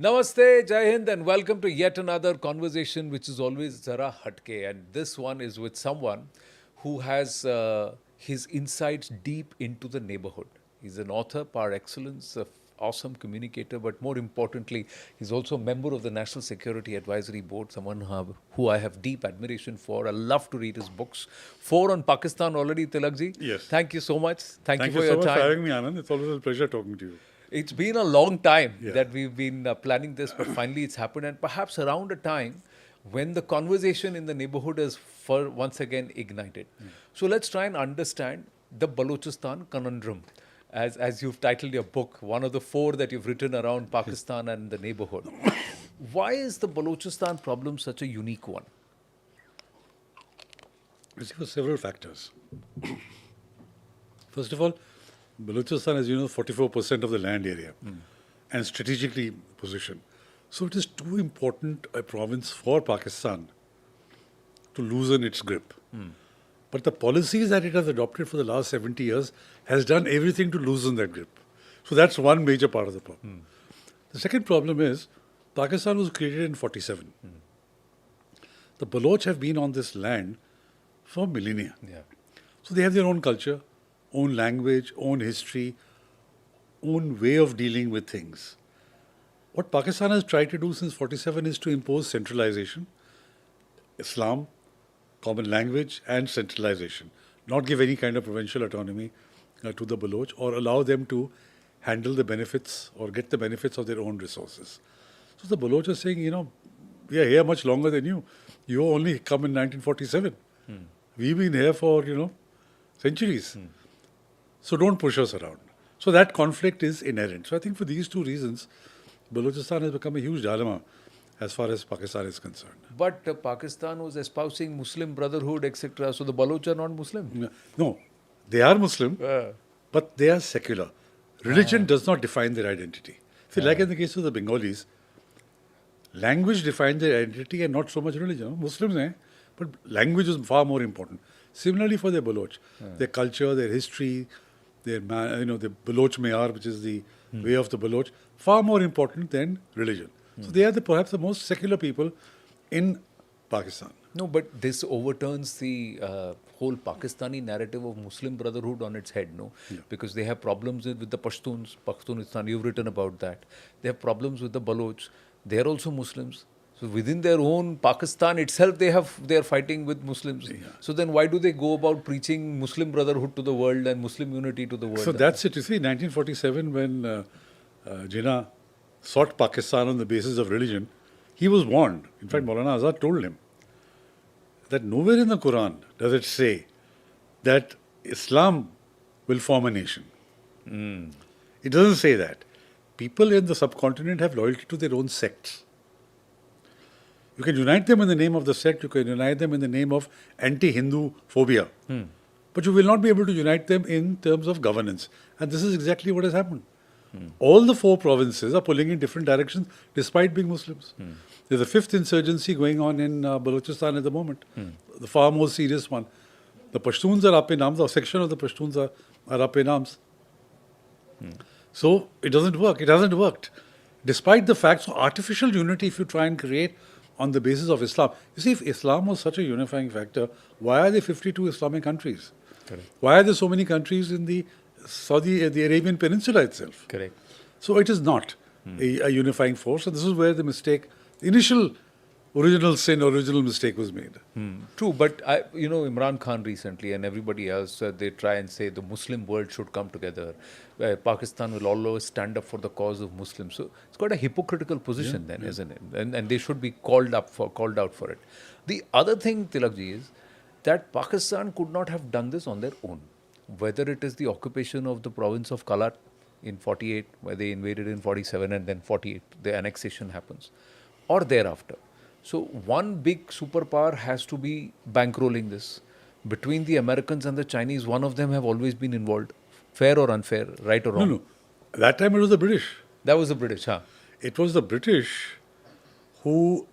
Namaste, Jai Hind, and welcome to yet another conversation which is always Zara Hatke. And this one is with someone who has his insights deep into the neighborhood. He's an author par excellence, an awesome communicator, but more importantly, he's also a member of the National Security Advisory Board, someone who I have deep admiration for. I love to read his books. 4 on Pakistan already, Tilakji. Yes. Thank you so much. Thank you for you your so much time. for having me, Anand. It's always a pleasure talking to you. It's been a long time Yeah. that we've been planning this, but finally it's happened, and perhaps around a time when the conversation in the neighborhood is once again ignited. So let's try and understand the Balochistan Conundrum, as you've titled your book, one of the 4 that you've written around Pakistan and the neighborhood. Why is the Balochistan problem such a unique one? It's for several factors. First of all, Balochistan, as you know, 44% of the land area and strategically positioned. So it is too important a province for Pakistan to loosen its grip. But the policies that it has adopted for the last 70 years has done everything to loosen that grip. So that's one major part of the problem. The second problem is Pakistan was created in 47. The Baloch have been on this land for millennia. Yeah. So they have their own culture, own language, own history, own way of dealing with things. What Pakistan has tried to do since 47 is to impose centralization, Islam, common language and centralization. Not give any kind of provincial autonomy to the Baloch or allow them to handle the benefits or get the benefits of their own resources. So the Baloch are saying, we are here much longer than you. You only come in 1947. We've been here for, centuries. So don't push us around. So that conflict is inherent. So I think for these 2 reasons, Balochistan has become a huge dilemma as far as Pakistan is concerned. But Pakistan was espousing Muslim Brotherhood, etc. So the Baloch are not Muslim. No, they are Muslim, but they are secular. Religion does not define their identity. See, like in the case of the Bengalis, language defined their identity and not so much religion. Muslims, but language is far more important. Similarly for the Baloch, their culture, their history, their the Baloch Mayar, which is the way of the Baloch, far more important than religion. So they are perhaps the most secular people in Pakistan. No, but this overturns the whole Pakistani narrative of Muslim Brotherhood on its head, no? Yeah. Because they have problems with the Pashtuns, Pakhtunistan, you've written about that. They have problems with the Baloch. They are also Muslims. So within their own Pakistan itself, they are fighting with Muslims. Yeah. So then why do they go about preaching Muslim Brotherhood to the world and Muslim unity to the world? So that's it. You see, 1947, when Jinnah sought Pakistan on the basis of religion, he was warned. In fact, Maulana Azad told him that nowhere in the Quran does it say that Islam will form a nation. It doesn't say that. People in the subcontinent have loyalty to their own sects. You can unite them in the name of the sect, you can unite them in the name of anti-Hindu phobia. But you will not be able to unite them in terms of governance. And this is exactly what has happened. All the 4 provinces are pulling in different directions despite being Muslims. There's a 5th insurgency going on in Balochistan at the moment, the far more serious one. The Pashtuns are up in arms, a section of the Pashtuns are up in arms. So it doesn't work. It hasn't worked. Despite the fact, so artificial unity, if you try and create on the basis of Islam. You see, if Islam was such a unifying factor, why are there 52 Islamic countries? Correct. Why are there so many countries in the the Arabian Peninsula itself? Correct. So it is not a unifying force, and this is where the mistake, the initial original mistake was made. True, but Imran Khan recently and everybody else, they try and say the Muslim world should come together. Pakistan will always stand up for the cause of Muslims. So it's quite a hypocritical position then, isn't it? And they should be called out for it. The other thing, Tilakji, is that Pakistan could not have done this on their own. Whether it is the occupation of the province of Kalat in 48, where they invaded in 47 and then 48, the annexation happens, or thereafter. So one big superpower has to be bankrolling this. Between the Americans and the Chinese, one of them have always been involved. Fair or unfair, right or wrong? No. That time it was the British. That was the British, huh? It was the British who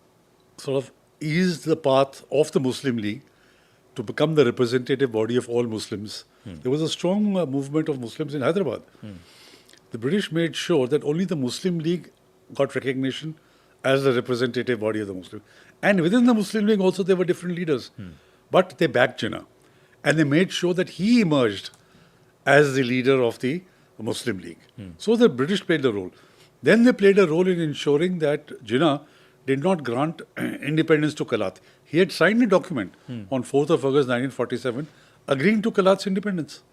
sort of eased the path of the Muslim League to become the representative body of all Muslims. There was a strong movement of Muslims in Hyderabad. The British made sure that only the Muslim League got recognition as the representative body of the Muslim. And within the Muslim League also there were different leaders. But they backed Jinnah. And they made sure that he emerged as the leader of the Muslim League. So the British played the role. Then they played a role in ensuring that Jinnah did not grant independence to Kalat. He had signed a document on 4th of August 1947 agreeing to Kalat's independence.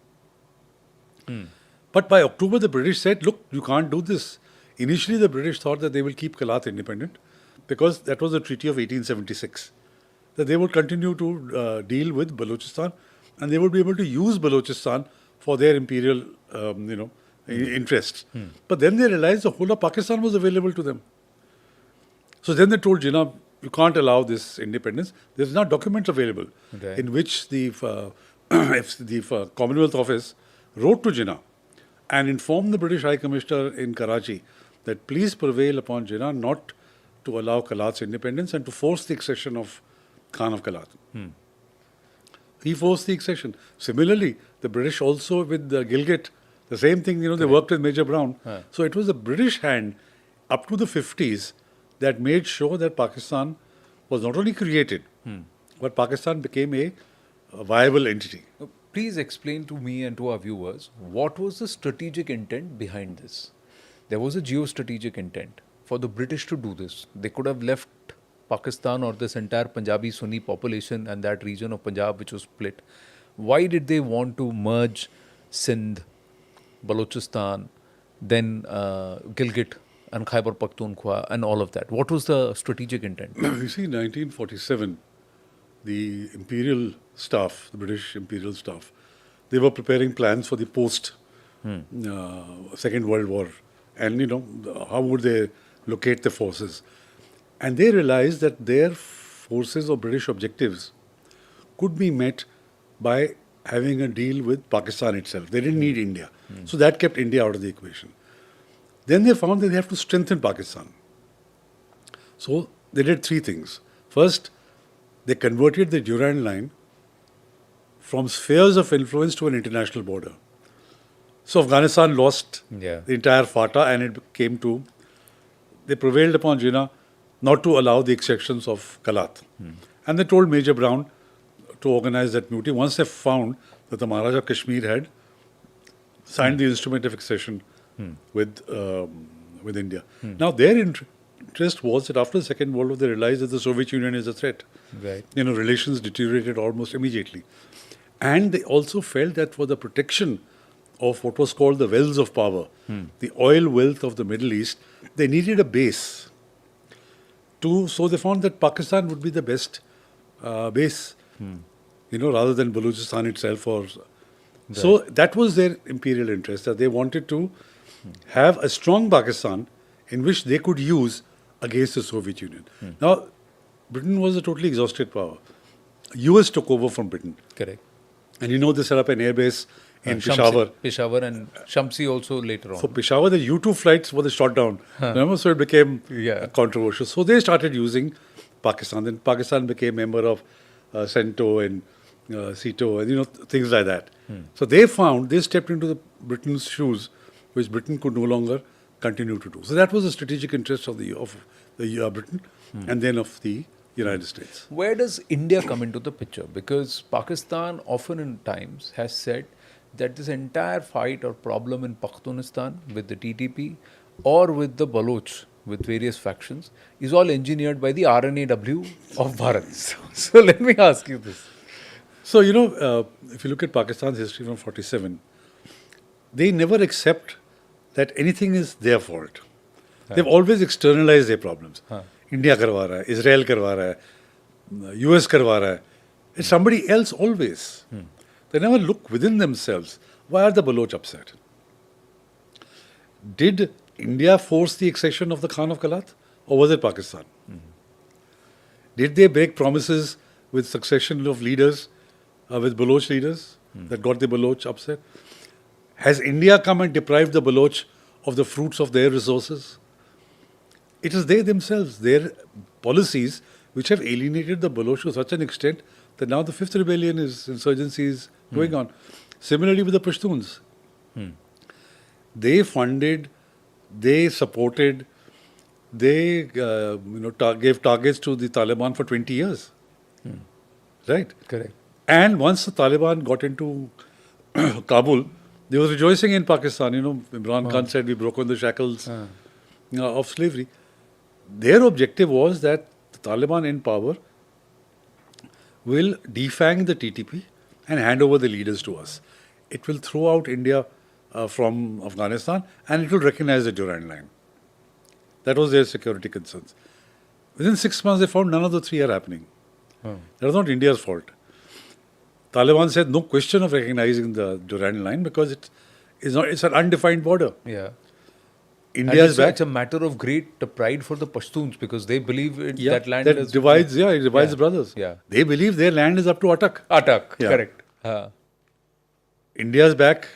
But by October, the British said, look, you can't do this. Initially, the British thought that they will keep Kalat independent because that was the Treaty of 1876. That they would continue to deal with Balochistan and they would be able to use Balochistan for their imperial, interests. But then they realized the whole of Pakistan was available to them. So then they told Jinnah, you can't allow this independence. There's now documents available in which the Commonwealth Office wrote to Jinnah and informed the British High Commissioner in Karachi that please prevail upon Jinnah not to allow Kalat's independence and to force the accession of Khan of Kalat. He forced the accession. Similarly, the British also with Gilgit, the same thing, they worked with Major Brown. So it was the British hand up to the 50s that made sure that Pakistan was not only created, but Pakistan became a viable entity. Please explain to me and to our viewers, what was the strategic intent behind this? There was a geostrategic intent for the British to do this. They could have left Pakistan or this entire Punjabi Sunni population and that region of Punjab which was split. Why did they want to merge Sindh, Balochistan, then Gilgit and Khyber Pakhtunkhwa and all of that? What was the strategic intent? You see, in 1947, the imperial staff, the British imperial staff, they were preparing plans for the post-Second World War. And, how would they locate the forces? And they realized that their forces or British objectives could be met by having a deal with Pakistan itself. They didn't need India. So that kept India out of the equation. Then they found that they have to strengthen Pakistan. So they did three things. First, they converted the Durand Line from spheres of influence to an international border. So Afghanistan lost the entire FATA and it came to, they prevailed upon Jinnah not to allow the exactions of Kalat. And they told Major Brown to organize that mutiny once they found that the Maharaja of Kashmir had signed the instrument of accession with India. Now their interest was that after the Second World War they realized that the Soviet Union is a threat. Relations deteriorated almost immediately. And they also felt that for the protection of what was called the wells of power, the oil wealth of the Middle East, they needed a base. So they found that Pakistan would be the best base, rather than Balochistan itself. So that was their imperial interest, that they wanted to have a strong Pakistan in which they could use against the Soviet Union. Now, Britain was a totally exhausted power. US took over from Britain. Correct. And they set up an airbase in Peshawar. Peshawar and Shamsi also later on. For Peshawar, the U-2 flights were shot down. Remember? So it became controversial. So they started using Pakistan. Then Pakistan became member of CENTO and CETO and things like that. So they stepped into the Britain's shoes, which Britain could no longer continue to do. So that was the strategic interest of the Britain and then of the United States. Where does India come into the picture? Because Pakistan often in times has said that this entire fight or problem in Pakhtunistan with the TTP or with the Baloch, with various factions, is all engineered by the RNAW of Bharat. So let me ask you this. So, if you look at Pakistan's history from 47, they never accept that anything is their fault. They've always externalized their problems. India karwa raha hai, Israel karwa raha hai, US karwa raha hai. It's somebody else always. They never look within themselves. Why are the Baloch upset? Did India force the accession of the Khan of Kalat? Or was it Pakistan? Did they break promises with succession of leaders, with Baloch leaders, that got the Baloch upset? Has India come and deprived the Baloch of the fruits of their resources? It is they themselves, their policies, which have alienated the Baloch to such an extent that now the fifth rebellion insurgency is going on. Similarly with the Pashtuns. They funded, they supported, they gave targets to the Taliban for 20 years. Right? Correct. And once the Taliban got into Kabul, they were rejoicing in Pakistan. Imran Khan said, we broke on the shackles of slavery. Their objective was that the Taliban in power will defang the TTP and hand over the leaders to us. It will throw out India from Afghanistan and it will recognize the Durand Line. That was their security concerns. Within 6 months, they found none of the three are happening. That was not India's fault. Taliban said no question of recognizing the Durand Line because it's an undefined border. Yeah. India is back. It's a matter of great pride for the Pashtuns because they believe that land that is... divides. Yeah, it divides brothers. Yeah. They believe their land is up to Atak. Atak, Yeah. correct. India's back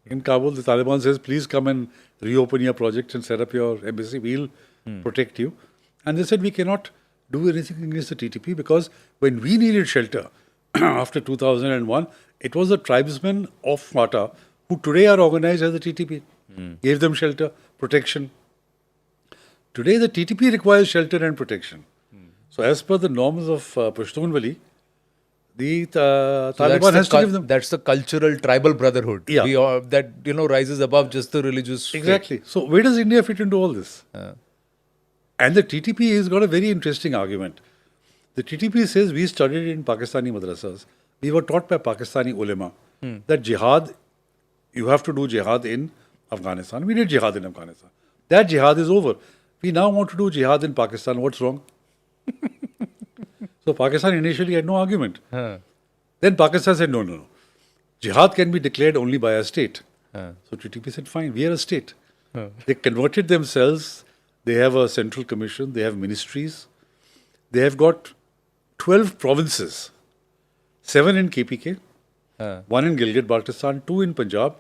in Kabul. The Taliban says, please come and reopen your project and set up your embassy. We'll protect you. And they said, we cannot do anything against the TTP because when we needed shelter after 2001, it was the tribesmen of FATA who today are organized as the TTP. Gave them shelter, protection. Today, the TTP requires shelter and protection. So, as per the norms of Pashtun Wali, the Taliban has to give them. That's the cultural tribal brotherhood. Yeah. That rises above just the religious. Exactly. So, where does India fit into all this? And the TTP has got a very interesting argument. The TTP says we studied in Pakistani madrasas. We were taught by Pakistani ulema that jihad, you have to do jihad in Afghanistan. We did jihad in Afghanistan. That jihad is over. We now want to do jihad in Pakistan. What's wrong? So Pakistan initially had no argument. Then Pakistan said, no. Jihad can be declared only by a state. So TTP said, fine, we are a state. They converted themselves. They have a central commission. They have ministries. They have got 12 provinces. 7 in KPK, 1 in Gilgit-Baltistan, 2 in Punjab,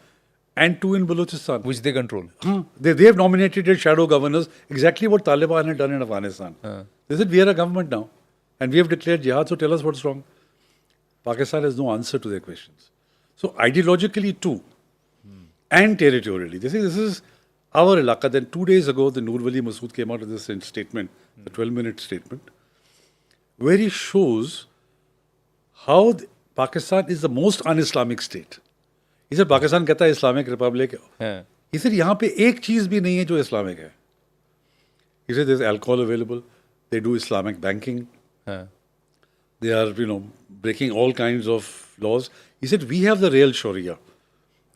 and 2 in Balochistan. Which they control. They have nominated as shadow governors, exactly what Taliban had done in Afghanistan. They said, we are a government now. And we have declared jihad, so tell us what's wrong. Pakistan has no answer to their questions. So ideologically too, and territorially. They say this is our ilaka. Then 2 days ago, the Noor Wali Masood came out with this statement, the 12-minute statement, where he shows how Pakistan is the most un-Islamic state. He said, Pakistan कहता है Islamic Republic. He said, यहाँ पे एक चीज भी नहीं है जो Islamic है. He said, there's alcohol available. They do Islamic banking. They are, breaking all kinds of laws. He said, we have the real Sharia.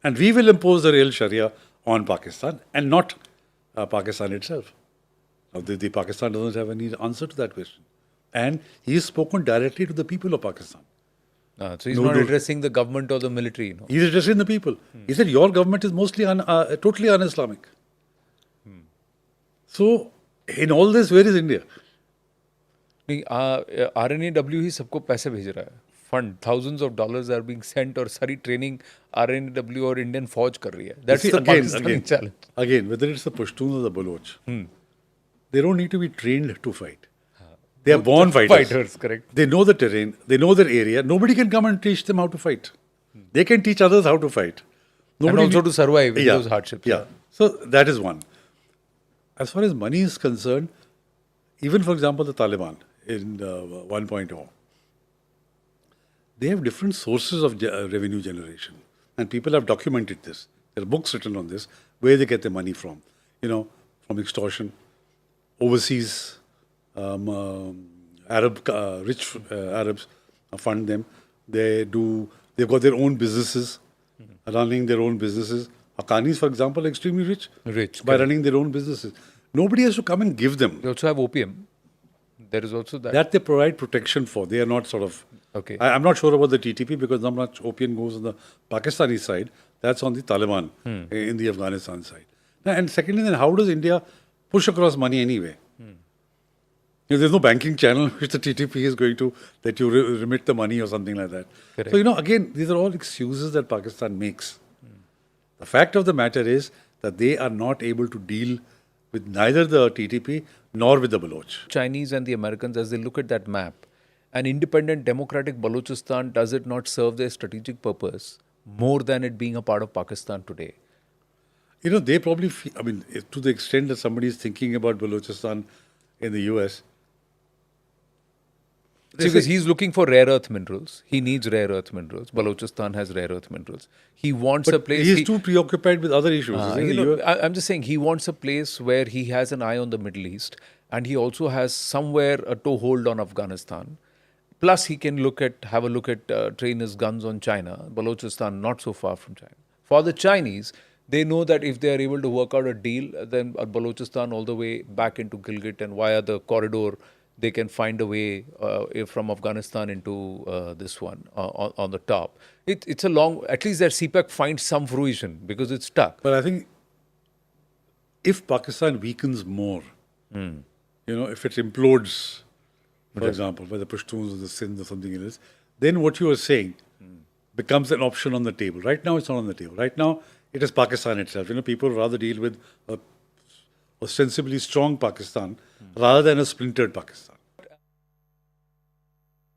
And we will impose the real Sharia on Pakistan and not Pakistan itself. Now, the Pakistan doesn't have any answer to that question. And he has spoken directly to the people of Pakistan. So he's not addressing the government or the military. He's addressing the people. He said, your government is mostly totally un-Islamic. So, in all this, where is India? नहीं RNAW ही सबको पैसे भेज रहा है fund thousands of dollars are being sent और सारी training RNAW और Indian फौज कर रही है that's the Pakistani challenge. Again, whether it's the Pashtuns or the Baloch, they don't need to be trained to fight. They are born fighters. Correct. They know the terrain. They know their area. Nobody can come and teach them how to fight. They can teach others how to fight. Nobody and also to survive in those hardships. Yeah. So that is one. As far as money is concerned, even for example the Taliban in 1.0, they have different sources of revenue generation. And people have documented this. There are books written on this, where they get their money from. From extortion, overseas, rich Arabs fund them. They've got their own businesses, running their own businesses. Haqqanis, for example, are extremely rich by running their own businesses. Nobody has to come and give them. They also have opium. There is also that. That they provide protection for. They are not sort of... Okay. I'm not sure about the TTP because not much opium goes on the Pakistani side. That's on the Taliban in the Afghanistan side. And secondly, then how does India push across money anyway? There's no banking channel which the TTP is going to, that you remit the money or something like that. Correct. So, again, these are all excuses that Pakistan makes. The fact of the matter is that they are not able to deal with neither the TTP nor with the Baloch. Chinese and the Americans, as they look at that map, an independent democratic Balochistan, does it not serve their strategic purpose more than it being a part of Pakistan today? They probably feel, to the extent that somebody is thinking about Balochistan in the US, they See, because say, he's looking for rare earth minerals. He needs rare earth minerals. Balochistan has rare earth minerals. He wants a but place. he's too preoccupied with other issues. I'm just saying he wants a place where he has an eye on the Middle East, and he also has somewhere a toehold on Afghanistan. Plus, he can have a look at train his guns on China. Balochistan not so far from China. For the Chinese, they know that if they are able to work out a deal, then Balochistan all the way back into Gilgit and via the corridor, they can find a way from Afghanistan into this one on the top. It's a long. At least their CPEC finds some fruition because it's stuck. But I think if Pakistan weakens more, if it implodes, for example, by the Pashtuns or the Sindh or something else, then what you are saying becomes an option on the table. Right now, it's not on the table. Right now, it is Pakistan itself. People rather deal with a ostensibly strong Pakistan rather than a splintered Pakistan.